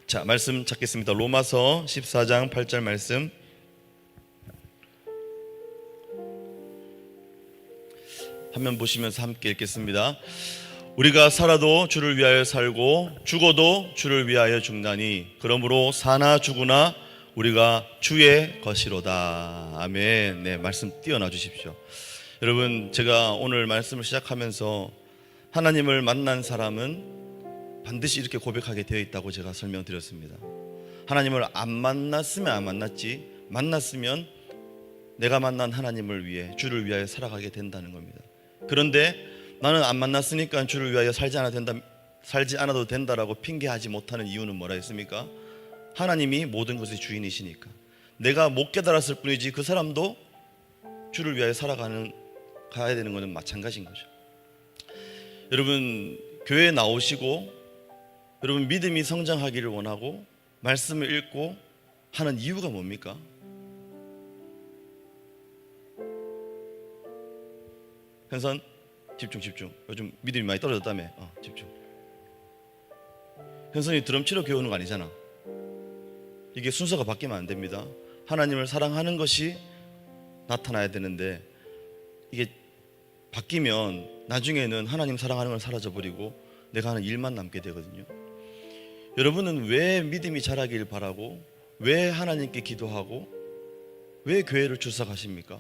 자, 말씀 찾겠습니다. 로마서 14장 8절 말씀. 화면 보시면서 함께 읽겠습니다. 우리가 살아도 주를 위하여 살고 죽어도 주를 위하여 죽나니 그러므로 사나 죽으나 우리가 주의 것이로다. 아멘. 네, 말씀 띄워놔 주십시오. 여러분, 제가 오늘 말씀을 시작하면서 하나님을 만난 사람은 반드시 이렇게 고백하게 되어 있다고 제가 설명드렸습니다. 하나님을 안 만났으면 안 만났지, 만났으면 내가 만난 하나님을 위해, 주를 위하여 살아가게 된다는 겁니다. 그런데 나는 안 만났으니까 주를 위하여 살지 않아도 된다라고 핑계하지 못하는 이유는 뭐라 했습니까? 하나님이 모든 것의 주인이시니까. 내가 못 깨달았을 뿐이지 그 사람도 주를 위하여 가야 되는 것은 마찬가지인 거죠. 여러분, 교회에 나오시고 여러분 믿음이 성장하기를 원하고 말씀을 읽고 하는 이유가 뭡니까? 현선 집중. 요즘 믿음이 많이 떨어졌다며. 집중. 현선이 드럼 치러 교회 오는 거 아니잖아. 이게 순서가 바뀌면 안 됩니다. 하나님을 사랑하는 것이 나타나야 되는데 이게 바뀌면 나중에는 하나님 사랑하는 건 사라져버리고 내가 하는 일만 남게 되거든요. 여러분은 왜 믿음이 자라길 바라고, 왜 하나님께 기도하고, 왜 교회를 출석하십니까?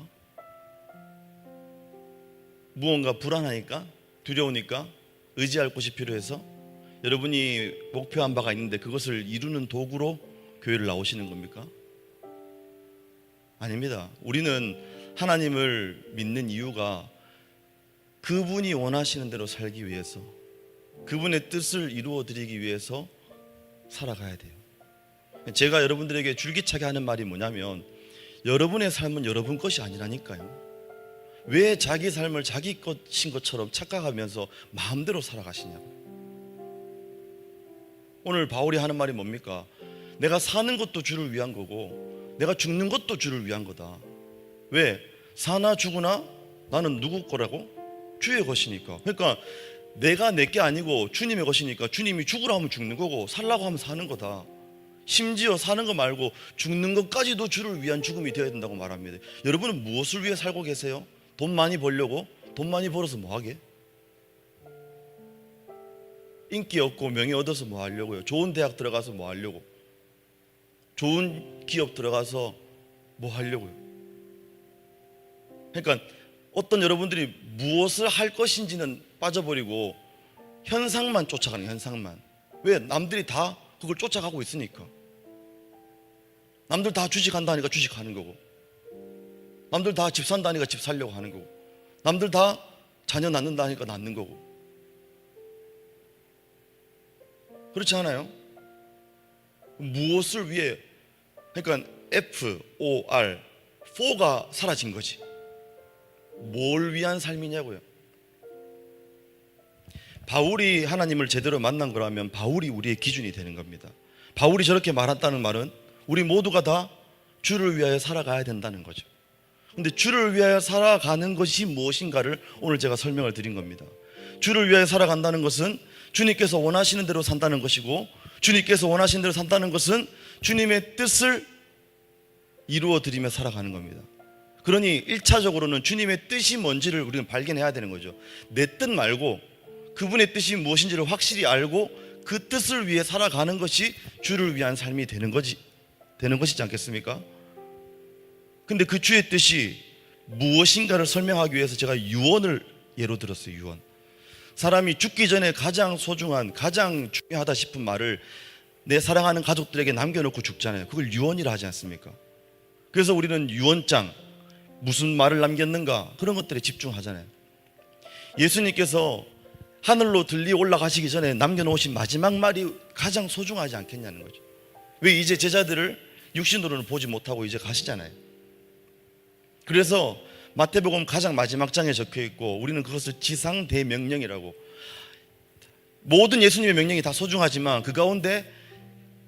무언가 불안하니까, 두려우니까, 의지할 곳이 필요해서, 여러분이 목표한 바가 있는데 그것을 이루는 도구로 교회를 나오시는 겁니까? 아닙니다. 우리는 하나님을 믿는 이유가 그분이 원하시는 대로 살기 위해서, 그분의 뜻을 이루어 드리기 위해서 살아가야 돼요. 제가 여러분들에게 줄기차게 하는 말이 뭐냐면, 여러분의 삶은 여러분 것이 아니라니까요. 왜 자기 삶을 자기 것인 것처럼 착각하면서 마음대로 살아가시냐고. 오늘 바울이 하는 말이 뭡니까? 내가 사는 것도 주를 위한 거고 내가 죽는 것도 주를 위한 거다. 왜? 사나 죽으나 나는 누구 거라고? 주의 것이니까. 그러니까 내가 내게 아니고 주님의 것이니까 주님이 죽으라 하면 죽는 거고 살라고 하면 사는 거다. 심지어 사는 거 말고 죽는 것까지도 주를 위한 죽음이 되어야 된다고 말합니다. 여러분은 무엇을 위해 살고 계세요? 돈 많이 벌려고? 돈 많이 벌어서 뭐 하게? 인기 얻고 명예 얻어서 뭐 하려고요? 좋은 대학 들어가서 뭐 하려고? 좋은 기업 들어가서 뭐 하려고요? 그러니까 어떤 여러분들이 무엇을 할 것인지는 빠져버리고 현상만 쫓아가는, 현상만. 왜? 남들이 다 그걸 쫓아가고 있으니까. 남들 다 주식한다니까 주식하는 거고, 남들 다 집 산다니까 집 살려고 하는 거고, 남들 다 자녀 낳는다니까 낳는 거고. 그렇지 않아요? 무엇을 위해? 그러니까 FOR, for가 사라진 거지. 뭘 위한 삶이냐고요. 바울이 하나님을 제대로 만난 거라면 바울이 우리의 기준이 되는 겁니다. 바울이 저렇게 말했다는 말은 우리 모두가 다 주를 위하여 살아가야 된다는 거죠. 근데 주를 위하여 살아가는 것이 무엇인가를 오늘 제가 설명을 드린 겁니다. 주를 위하여 살아간다는 것은 주님께서 원하시는 대로 산다는 것이고, 주님께서 원하시는 대로 산다는 것은 주님의 뜻을 이루어 드리며 살아가는 겁니다. 그러니 1차적으로는 주님의 뜻이 뭔지를 우리는 발견해야 되는 거죠. 내 뜻 말고 그분의 뜻이 무엇인지를 확실히 알고 그 뜻을 위해 살아가는 것이 주를 위한 삶이 되는 것이지 않겠습니까? 근데 그 주의 뜻이 무엇인가를 설명하기 위해서 제가 유언을 예로 들었어요. 유언. 사람이 죽기 전에 가장 소중한, 가장 중요하다 싶은 말을 내 사랑하는 가족들에게 남겨놓고 죽잖아요. 그걸 유언이라 하지 않습니까? 그래서 우리는 유언장, 무슨 말을 남겼는가, 그런 것들에 집중하잖아요. 예수님께서 하늘로 들리 올라가시기 전에 남겨놓으신 마지막 말이 가장 소중하지 않겠냐는 거죠. 왜? 이제 제자들을 육신으로는 보지 못하고 이제 가시잖아요. 그래서 마태복음 가장 마지막 장에 적혀 있고, 우리는 그것을 지상대명령이라고, 모든 예수님의 명령이 다 소중하지만 그 가운데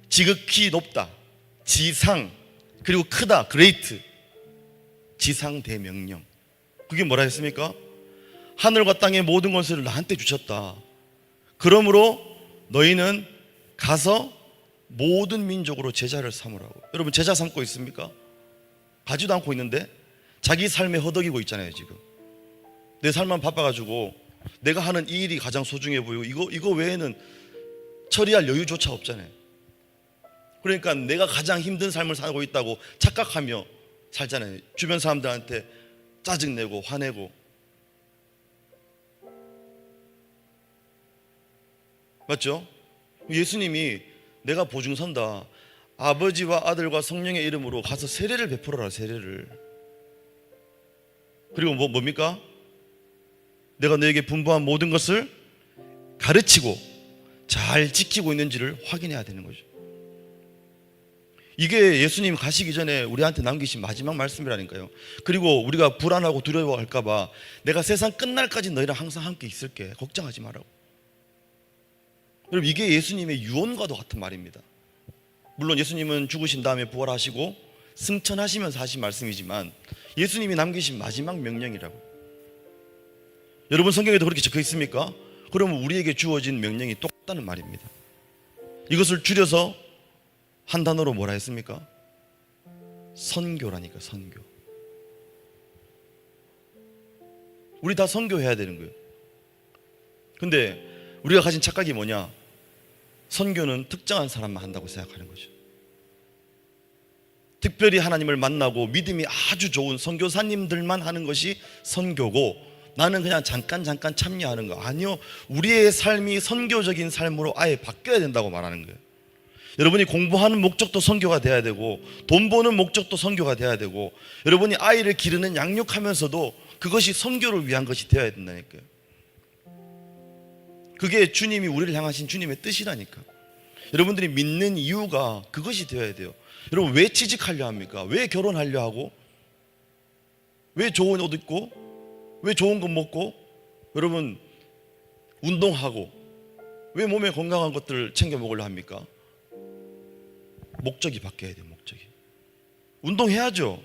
지극히 높다, 지상, 그리고 크다, 그레이트, 지상대명령. 그게 뭐라 했습니까? 하늘과 땅의 모든 것을 나한테 주셨다. 그러므로 너희는 가서 모든 민족으로 제자를 삼으라고. 여러분 제자 삼고 있습니까? 가지도 않고 있는데 자기 삶에 허덕이고 있잖아요. 지금 내 삶만 바빠가지고 내가 하는 이 일이 가장 소중해 보이고 이거 외에는 처리할 여유조차 없잖아요. 그러니까 내가 가장 힘든 삶을 살고 있다고 착각하며 살잖아요. 주변 사람들한테 짜증내고 화내고. 맞죠? 예수님이 내가 보증선다, 아버지와 아들과 성령의 이름으로 가서 세례를 베풀어라. 세례를. 그리고 뭡니까? 내가 너에게 분부한 모든 것을 가르치고 잘 지키고 있는지를 확인해야 되는 거죠. 이게 예수님 가시기 전에 우리한테 남기신 마지막 말씀이라니까요. 그리고 우리가 불안하고 두려워할까 봐 내가 세상 끝날까지 너희랑 항상 함께 있을게, 걱정하지 말라고. 여러분 이게 예수님의 유언과도 같은 말입니다. 물론 예수님은 죽으신 다음에 부활하시고 승천하시면서 하신 말씀이지만 예수님이 남기신 마지막 명령이라고. 여러분 성경에도 그렇게 적혀 있습니까? 그러면 우리에게 주어진 명령이 똑같다는 말입니다. 이것을 줄여서 한 단어로 뭐라 했습니까? 선교라니까. 선교. 우리 다 선교해야 되는 거예요. 근데 우리가 가진 착각이 뭐냐? 선교는 특정한 사람만 한다고 생각하는 거죠. 특별히 하나님을 만나고 믿음이 아주 좋은 선교사님들만 하는 것이 선교고, 나는 그냥 잠깐 참여하는 거. 아니요, 우리의 삶이 선교적인 삶으로 아예 바뀌어야 된다고 말하는 거예요. 여러분이 공부하는 목적도 선교가 돼야 되고, 돈 버는 목적도 선교가 돼야 되고, 여러분이 아이를 기르는 양육하면서도 그것이 선교를 위한 것이 되어야 된다니까요. 그게 주님이 우리를 향하신 주님의 뜻이라니까. 여러분들이 믿는 이유가 그것이 되어야 돼요. 여러분 왜 취직하려 합니까? 왜 결혼하려 하고? 왜 좋은 옷 입고? 왜 좋은 것 먹고? 여러분 운동하고 왜 몸에 건강한 것들을 챙겨 먹으려 합니까? 목적이 바뀌어야 돼요. 목적이. 운동해야죠.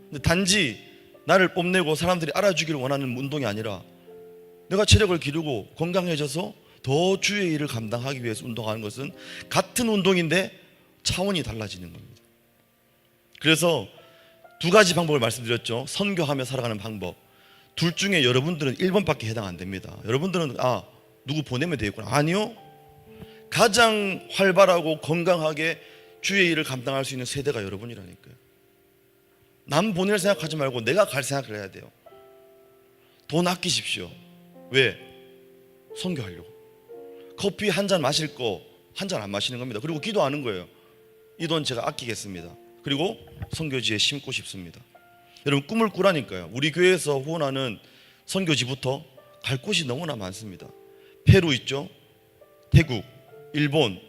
근데 단지 나를 뽐내고 사람들이 알아주기를 원하는 운동이 아니라 내가 체력을 기르고 건강해져서 더 주의 일을 감당하기 위해서 운동하는 것은 같은 운동인데 차원이 달라지는 겁니다. 그래서 두 가지 방법을 말씀드렸죠. 선교하며 살아가는 방법. 둘 중에 여러분들은 1번밖에 해당 안 됩니다. 여러분들은 누구 보내면 되겠구나. 아니요. 가장 활발하고 건강하게 주의 일을 감당할 수 있는 세대가 여러분이라니까요. 남 보낼 생각하지 말고 내가 갈 생각을 해야 돼요. 돈 아끼십시오. 왜? 선교하려고. 커피 한 잔 마실 거 한 잔 안 마시는 겁니다. 그리고 기도하는 거예요. 이 돈 제가 아끼겠습니다. 그리고 선교지에 심고 싶습니다. 여러분 꿈을 꾸라니까요. 우리 교회에서 후원하는 선교지부터 갈 곳이 너무나 많습니다. 페루 있죠, 태국, 일본,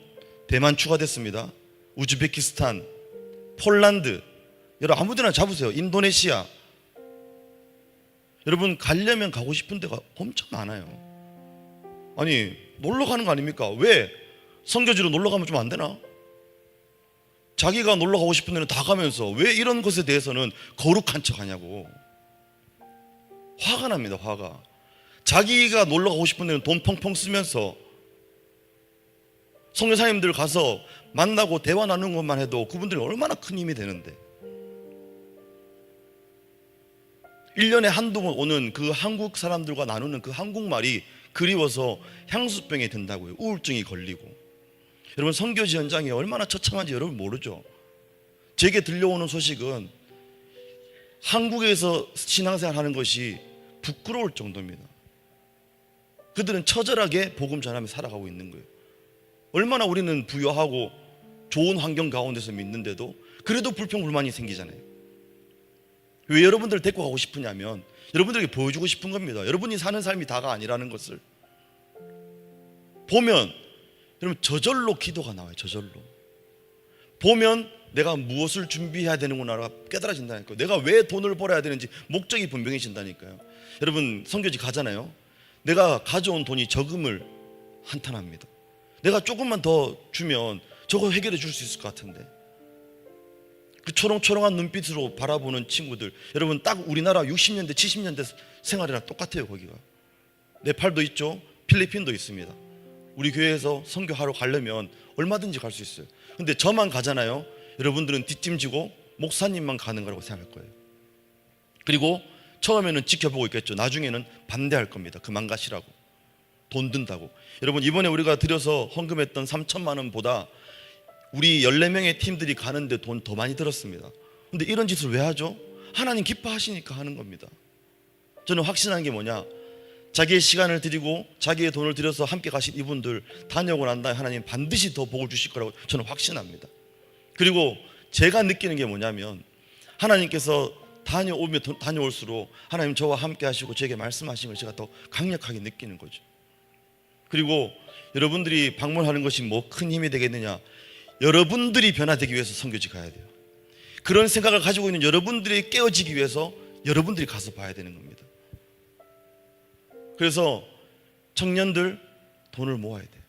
대만 추가됐습니다. 우즈베키스탄, 폴란드, 여러분 아무데나 잡으세요. 인도네시아. 여러분 가려면 가고 싶은 데가 엄청 많아요. 아니 놀러 가는 거 아닙니까? 왜? 선교지로 놀러 가면 좀 안 되나? 자기가 놀러 가고 싶은 데는 다 가면서 왜 이런 것에 대해서는 거룩한 척 하냐고. 화가 납니다. 화가. 자기가 놀러 가고 싶은 데는 돈 펑펑 쓰면서 선교사님들 가서 만나고 대화 나누는 것만 해도 그분들이 얼마나 큰 힘이 되는데, 1년에 한두 번 오는 그 한국 사람들과 나누는 그 한국말이 그리워서 향수병이 든다고요. 우울증이 걸리고. 여러분 선교지 현장이 얼마나 처참한지 여러분 모르죠. 제게 들려오는 소식은 한국에서 신앙생활 하는 것이 부끄러울 정도입니다. 그들은 처절하게 복음 전하며 살아가고 있는 거예요. 얼마나 우리는 부유하고 좋은 환경 가운데서 믿는데도 그래도 불평불만이 생기잖아요. 왜 여러분들을 데리고 가고 싶으냐면 여러분들에게 보여주고 싶은 겁니다. 여러분이 사는 삶이 다가 아니라는 것을. 보면 여러분 저절로 기도가 나와요. 저절로 보면 내가 무엇을 준비해야 되는구나 깨달아진다니까요. 내가 왜 돈을 벌어야 되는지 목적이 분명해진다니까요. 여러분 선교지 가잖아요. 내가 가져온 돈이 적음을 한탄합니다. 내가 조금만 더 주면 저거 해결해 줄 수 있을 것 같은데. 그 초롱초롱한 눈빛으로 바라보는 친구들, 여러분 딱 우리나라 60년대 70년대 생활이랑 똑같아요. 거기가 네팔도 있죠, 필리핀도 있습니다. 우리 교회에서 선교하러 가려면 얼마든지 갈 수 있어요. 근데 저만 가잖아요. 여러분들은 뒷짐지고 목사님만 가는 거라고 생각할 거예요. 그리고 처음에는 지켜보고 있겠죠. 나중에는 반대할 겁니다. 그만 가시라고, 돈 든다고. 여러분, 이번에 우리가 들여서 헌금했던 3천만 원보다 우리 14명의 팀들이 가는데 돈 더 많이 들었습니다. 근데 이런 짓을 왜 하죠? 하나님 기뻐하시니까 하는 겁니다. 저는 확신한 게 뭐냐, 자기의 시간을 드리고 자기의 돈을 들여서 함께 가신 이분들 다녀오고 난 다음에 하나님 반드시 더 복을 주실 거라고 저는 확신합니다. 그리고 제가 느끼는 게 뭐냐면, 하나님께서 다녀올수록 하나님 저와 함께 하시고 저에게 말씀하신 걸 제가 더 강력하게 느끼는 거죠. 그리고 여러분들이 방문하는 것이 뭐 큰 힘이 되겠느냐, 여러분들이 변화되기 위해서 선교지 가야 돼요. 그런 생각을 가지고 있는 여러분들이 깨어지기 위해서 여러분들이 가서 봐야 되는 겁니다. 그래서 청년들 돈을 모아야 돼요.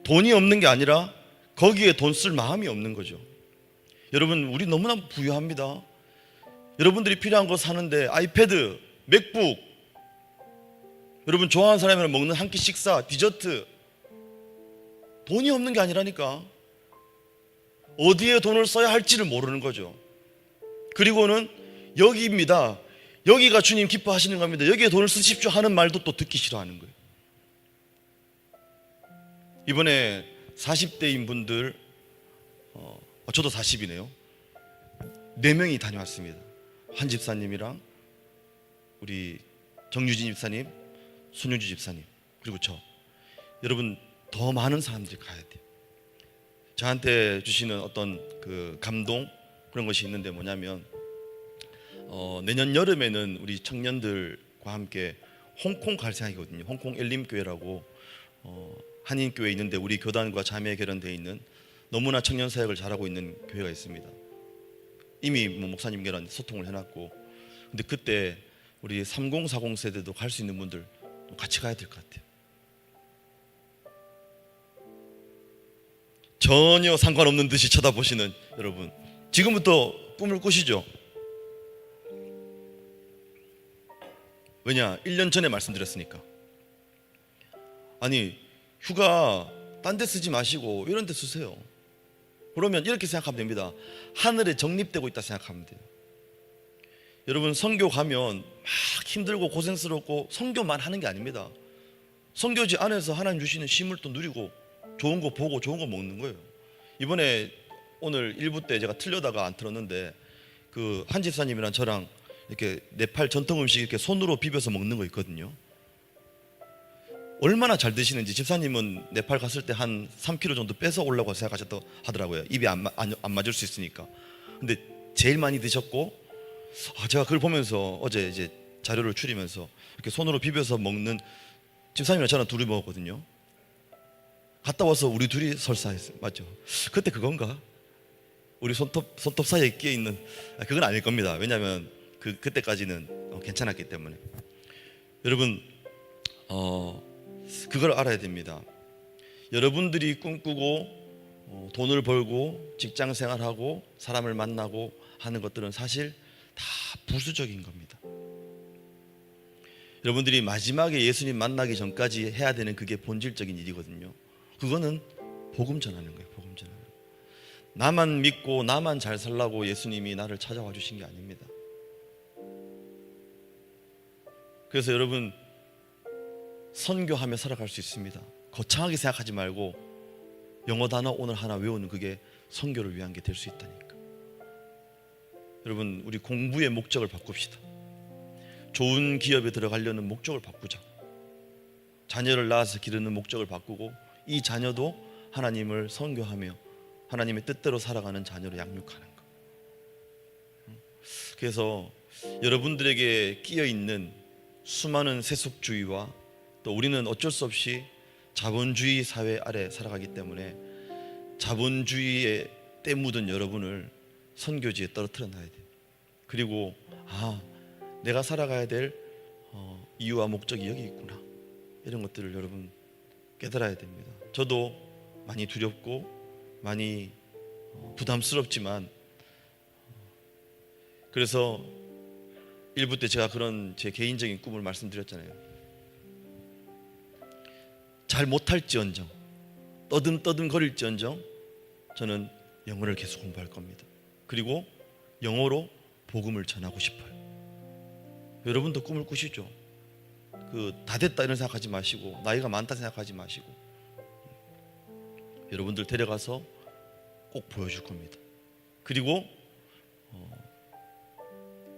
돈이 없는 게 아니라 거기에 돈 쓸 마음이 없는 거죠. 여러분, 우리 너무나 부유합니다. 여러분들이 필요한 거 사는데 아이패드, 맥북, 여러분 좋아하는 사람이랑 먹는 한 끼 식사, 디저트, 돈이 없는 게 아니라니까. 어디에 돈을 써야 할지를 모르는 거죠. 그리고는 여기입니다. 여기가 주님 기뻐하시는 겁니다. 여기에 돈을 쓰십시오 하는 말도 또 듣기 싫어하는 거예요. 이번에 40대인 분들, 저도 40이네요. 4명이 다녀왔습니다. 한 집사님이랑 우리 정유진 집사님, 손윤주 집사님, 그리고 저. 여러분, 더 많은 사람들이 가야 돼요. 저한테 주시는 어떤 그 감동, 그런 것이 있는데 뭐냐면, 내년 여름에는 우리 청년들과 함께 홍콩 갈 생각이거든요. 홍콩 엘림교회라고 한인교회 있는데 우리 교단과 자매 결연되어 있는 너무나 청년 사역을 잘하고 있는 교회가 있습니다. 이미 목사님께랑 소통을 해놨고, 근데 그때 우리 3040 세대도 갈 수 있는 분들 같이 가야 될 것 같아요. 전혀 상관없는 듯이 쳐다보시는 여러분, 지금부터 꿈을 꾸시죠. 왜냐? 1년 전에 말씀드렸으니까. 아니, 휴가 딴 데 쓰지 마시고 이런 데 쓰세요. 그러면 이렇게 생각하면 됩니다. 하늘에 적립되고 있다 생각하면 돼요. 여러분, 선교 가면 막 힘들고 고생스럽고 선교만 하는 게 아닙니다. 선교지 안에서 하나님 주시는 시물도 누리고 좋은 거 보고 좋은 거 먹는 거예요. 이번에 오늘 1부 때 제가 틀려다가 안 틀었는데, 그 한 집사님이랑 저랑 이렇게 네팔 전통 음식 이렇게 손으로 비벼서 먹는 거 있거든요. 얼마나 잘 드시는지. 집사님은 네팔 갔을 때 한 3kg 정도 빼서 오려고 생각하셨다고 하더라고요. 입이 안 맞을 수 있으니까. 근데 제일 많이 드셨고, 제가 그걸 보면서 어제 이제 자료를 추리면서 이렇게 손으로 비벼서 먹는, 집사님이랑 저랑 둘이 먹었거든요. 갔다 와서 우리 둘이 설사했어요. 맞죠? 그때 그건가? 우리 손톱 사이에 끼어 있는, 그건 아닐 겁니다. 왜냐하면 그때까지는 괜찮았기 때문에. 여러분, 그걸 알아야 됩니다. 여러분들이 꿈꾸고 돈을 벌고 직장 생활하고 사람을 만나고 하는 것들은 사실 다 부수적인 겁니다. 여러분들이 마지막에 예수님 만나기 전까지 해야 되는 그게 본질적인 일이거든요. 그거는 복음 전하는 거예요. 복음 전하는 거예요. 나만 믿고 나만 잘 살라고 예수님이 나를 찾아와 주신 게 아닙니다. 그래서 여러분, 선교하며 살아갈 수 있습니다. 거창하게 생각하지 말고 영어 단어 오늘 하나 외우는, 그게 선교를 위한 게 될 수 있다니까. 여러분, 우리 공부의 목적을 바꿉시다. 좋은 기업에 들어가려는 목적을 바꾸자. 자녀를 낳아서 기르는 목적을 바꾸고, 이 자녀도 하나님을 선교하며 하나님의 뜻대로 살아가는 자녀로 양육하는 것. 그래서 여러분들에게 끼어있는 수많은 세속주의와, 또 우리는 어쩔 수 없이 자본주의 사회 아래 살아가기 때문에 자본주의에 때 묻은 여러분을 선교지에 떨어뜨려 놔야 돼요. 그리고 내가 살아가야 될 이유와 목적이 여기 있구나, 이런 것들을 여러분 깨달아야 됩니다. 저도 많이 두렵고 많이 부담스럽지만, 그래서 1부 때 제가 그런 제 개인적인 꿈을 말씀드렸잖아요. 잘 못할지언정, 떠듬떠듬 거릴지언정 저는 영어를 계속 공부할 겁니다. 그리고 영어로 복음을 전하고 싶어요. 여러분도 꿈을 꾸시죠? 다 됐다 이런 생각하지 마시고, 나이가 많다 생각하지 마시고, 여러분들 데려가서 꼭 보여줄 겁니다. 그리고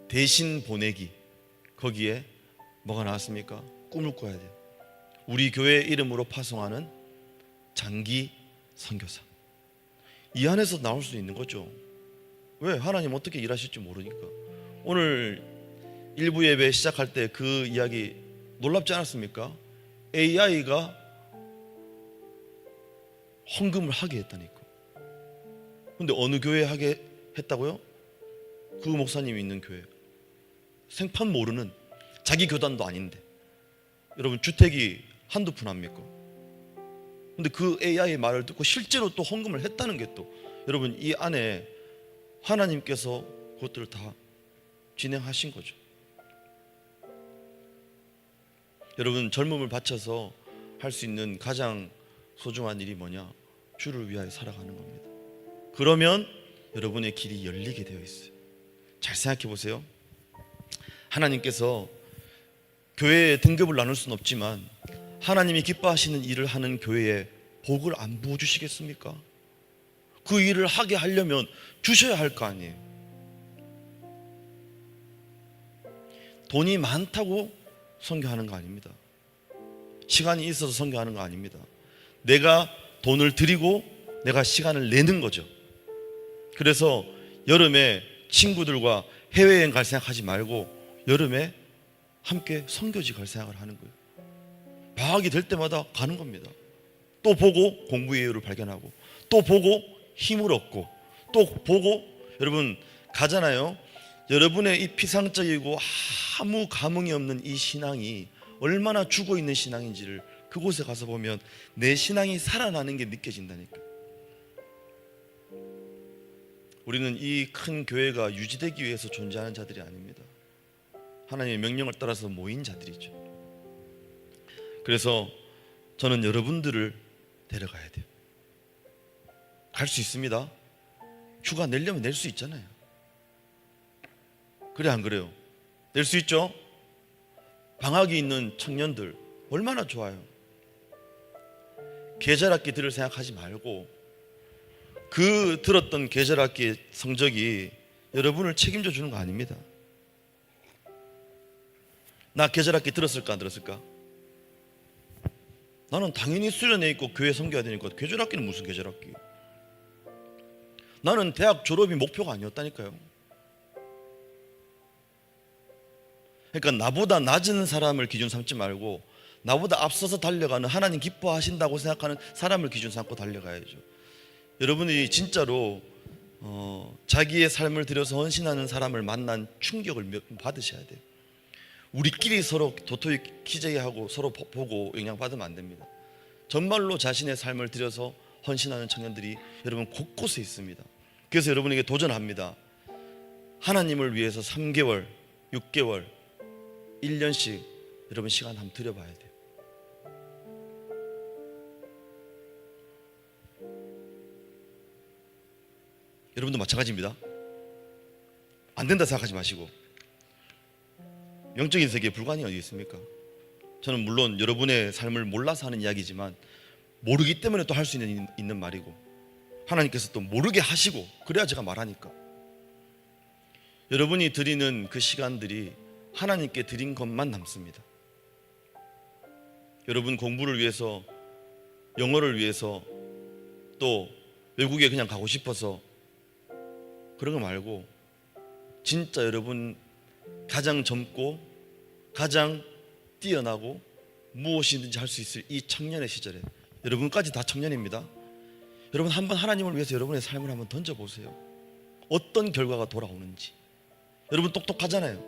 대신 보내기, 거기에 뭐가 나왔습니까? 꿈을 꿔야 돼요. 우리 교회 이름으로 파송하는 장기 선교사. 이 안에서 나올 수 있는 거죠. 왜? 하나님 어떻게 일하실지 모르니까. 오늘 일부 예배 시작할 때 그 이야기 놀랍지 않았습니까? AI가 헌금을 하게 했다니까. 근데 어느 교회에 하게 했다고요? 그 목사님이 있는 교회. 생판 모르는, 자기 교단도 아닌데. 여러분, 주택이 한두 푼 합니까? 근데 그 AI의 말을 듣고 실제로 또 헌금을 했다는 게 또, 여러분, 이 안에 하나님께서 그것들을 다 진행하신 거죠. 여러분, 젊음을 바쳐서 할 수 있는 가장 소중한 일이 뭐냐? 주를 위하여 살아가는 겁니다. 그러면 여러분의 길이 열리게 되어 있어요. 잘 생각해 보세요. 하나님께서 교회에 등급을 나눌 수는 없지만 하나님이 기뻐하시는 일을 하는 교회에 복을 안 부어주시겠습니까? 그 일을 하게 하려면 주셔야 할 거 아니에요. 돈이 많다고 선교하는 거 아닙니다. 시간이 있어서 선교하는 거 아닙니다. 내가 돈을 드리고 내가 시간을 내는 거죠. 그래서 여름에 친구들과 해외여행 갈 생각하지 말고 여름에 함께 선교지 갈 생각을 하는 거예요. 방학이 될 때마다 가는 겁니다. 또 보고 공부의 이유를 발견하고, 또 보고 힘을 얻고, 또 보고, 여러분 가잖아요. 여러분의 이 피상적이고 아무 감흥이 없는 이 신앙이 얼마나 죽어있는 신앙인지를 그곳에 가서 보면 내 신앙이 살아나는 게 느껴진다니까. 우리는 이 큰 교회가 유지되기 위해서 존재하는 자들이 아닙니다. 하나님의 명령을 따라서 모인 자들이죠. 그래서 저는 여러분들을 데려가야 돼요. 갈 수 있습니다. 휴가 내려면 낼 수 있잖아요. 그래 안 그래요? 낼 수 있죠? 방학이 있는 청년들 얼마나 좋아요. 계절학기 들을 생각하지 말고 그 들었던 계절학기의 성적이 여러분을 책임져 주는 거 아닙니다. 나 계절학기 들었을까 안 들었을까? 나는 당연히 수련회 있고 교회 섬겨야 되니까 계절학기는 무슨 계절학기? 나는 대학 졸업이 목표가 아니었다니까요. 그러니까 나보다 낮은 사람을 기준 삼지 말고 나보다 앞서서 달려가는, 하나님 기뻐하신다고 생각하는 사람을 기준 삼고 달려가야죠. 여러분이 진짜로 자기의 삶을 들여서 헌신하는 사람을 만난 충격을 받으셔야 돼요. 우리끼리 서로 도토리 키재기하고 서로 보고 영향받으면 안 됩니다. 정말로 자신의 삶을 들여서 헌신하는 청년들이 여러분 곳곳에 있습니다. 그래서 여러분에게 도전합니다. 하나님을 위해서 3개월, 6개월, 1년씩 여러분 시간 한번 들여봐야 돼요. 여러분도 마찬가지입니다. 안 된다 생각하지 마시고, 영적인 세계에 불가능이 어디 있습니까? 저는 물론 여러분의 삶을 몰라서 하는 이야기지만 모르기 때문에 또 할 수 있는 말이고, 하나님께서 또 모르게 하시고 그래야 제가 말하니까. 여러분이 드리는 그 시간들이 하나님께 드린 것만 남습니다. 여러분 공부를 위해서, 영어를 위해서, 또 외국에 그냥 가고 싶어서 그런 거 말고 진짜 여러분 가장 젊고 가장 뛰어나고 무엇이든지 할 수 있을 이 청년의 시절에, 여러분까지 다 청년입니다. 여러분 한번 하나님을 위해서 여러분의 삶을 한번 던져보세요. 어떤 결과가 돌아오는지. 여러분 똑똑하잖아요.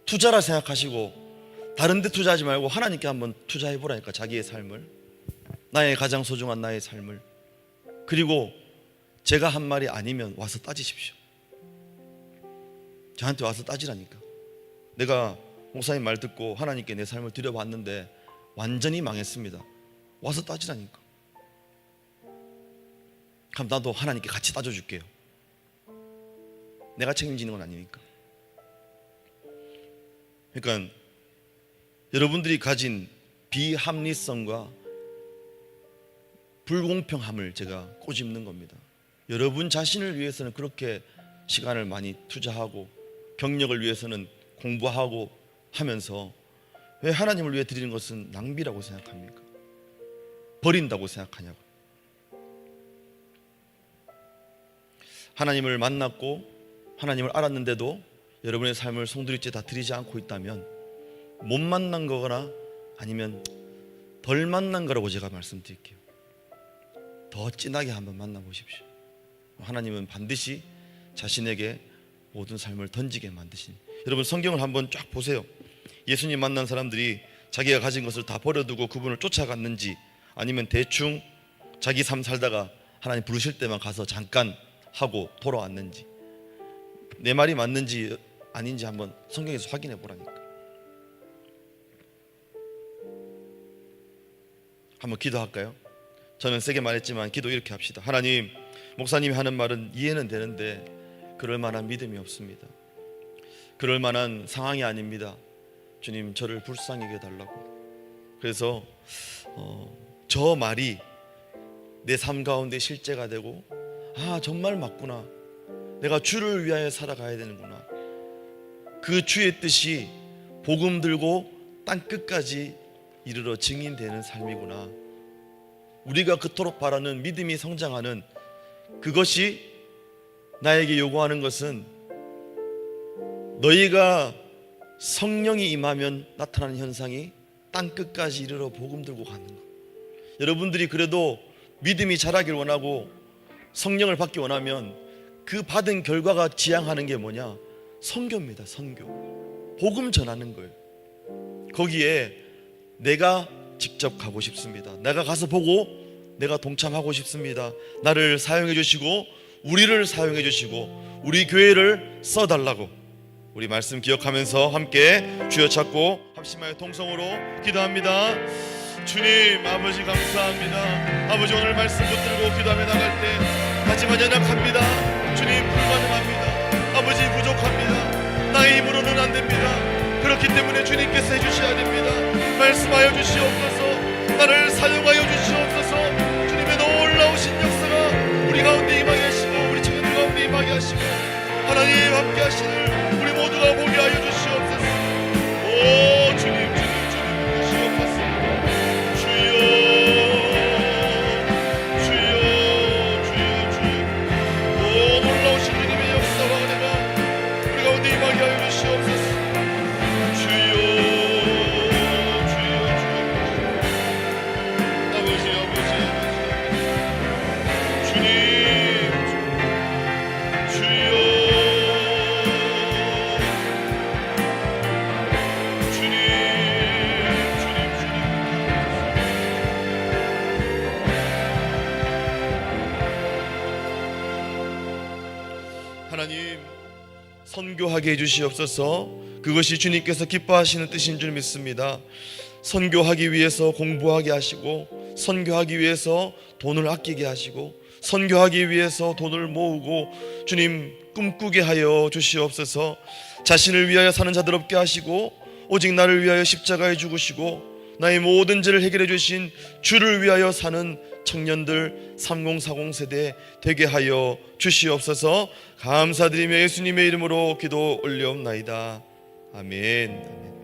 투자라 생각하시고 다른 데 투자하지 말고 하나님께 한번 투자해보라니까. 자기의 삶을, 나의 가장 소중한 나의 삶을. 그리고 제가 한 말이 아니면 와서 따지십시오. 저한테 와서 따지라니까. 내가 목사님 말 듣고 하나님께 내 삶을 드려봤는데 완전히 망했습니다. 와서 따지라니까. 그럼 나도 하나님께 같이 따져줄게요. 내가 책임지는 건 아니니까. 그러니까 여러분들이 가진 비합리성과 불공평함을 제가 꼬집는 겁니다. 여러분 자신을 위해서는 그렇게 시간을 많이 투자하고 경력을 위해서는 공부하고 하면서 왜 하나님을 위해 드리는 것은 낭비라고 생각합니까? 버린다고 생각하냐고. 하나님을 만났고 하나님을 알았는데도 여러분의 삶을 송두리째 다 드리지 않고 있다면 못 만난 거거나 아니면 덜 만난 거라고 제가 말씀드릴게요. 더 진하게 한번 만나보십시오. 하나님은 반드시 자신에게 모든 삶을 던지게 만드십니다. 여러분 성경을 한번 쫙 보세요. 예수님 만난 사람들이 자기가 가진 것을 다 버려두고 그분을 쫓아갔는지 아니면 대충 자기 삶 살다가 하나님 부르실 때만 가서 잠깐 하고 돌아왔는지, 내 말이 맞는지 아닌지 한번 성경에서 확인해 보라니까. 한번 기도할까요? 저는 세게 말했지만 기도 이렇게 합시다. 하나님, 목사님이 하는 말은 이해는 되는데 그럴 만한 믿음이 없습니다. 그럴 만한 상황이 아닙니다. 주님, 저를 불쌍히 여겨달라고. 그래서 저 말이 내 삶 가운데 실제가 되고, 아 정말 맞구나, 내가 주를 위하여 살아가야 되는구나, 그 주의 뜻이 복음 들고 땅 끝까지 이르러 증인되는 삶이구나, 우리가 그토록 바라는 믿음이 성장하는 그것이 나에게 요구하는 것은 너희가 성령이 임하면 나타나는 현상이 땅 끝까지 이르러 복음 들고 가는 것. 여러분들이 그래도 믿음이 자라길 원하고 성령을 받기 원하면 그 받은 결과가 지향하는 게 뭐냐? 선교입니다. 선교. 복음 전하는 거예요. 거기에 내가 직접 가고 싶습니다. 내가 가서 보고 내가 동참하고 싶습니다. 나를 사용해 주시고 우리를 사용해 주시고 우리 교회를 써달라고. 우리 말씀 기억하면서 함께 주여 찾고 합심하여 통성으로 기도합니다. 주님 아버지 감사합니다. 아버지 오늘 말씀 붙들고 기도하며 나갈 때 하지만 연약합니다. 주님 불가능합니다. 아버지 부족합니다. 나의 힘으로는 안 됩니다. 그렇기 때문에 주님께서 해주셔야 됩니다. 말씀하여 주시옵소서. 나를 사용하여 주시옵소서. 주님의 놀라우신 역사가 우리 가운데 임하게 하시고 우리 청년들 가운데 임하게 하시고 하나님 함께 하시는 우리 모두가 보게 하여 주시옵소서. 오 주님 주시옵소서. 주여 오 놀라우신 주님의 역사와 은혜가 우리 가운데 임하게 하여 주시옵소서. 하나님 선교하게 해주시옵소서. 그것이 주님께서 기뻐하시는 뜻인 줄 믿습니다. 선교하기 위해서 공부하게 하시고 선교하기 위해서 돈을 아끼게 하시고 선교하기 위해서 돈을 모으고 주님 꿈꾸게 하여 주시옵소서. 자신을 위하여 사는 자들 없게 하시고 오직 나를 위하여 십자가에 죽으시고 나의 모든 죄를 해결해 주신 주를 위하여 사는 청년들 3040 세대 되게 하여 주시옵소서. 감사드리며 예수님의 이름으로 기도 올려옵나이다. 아멘.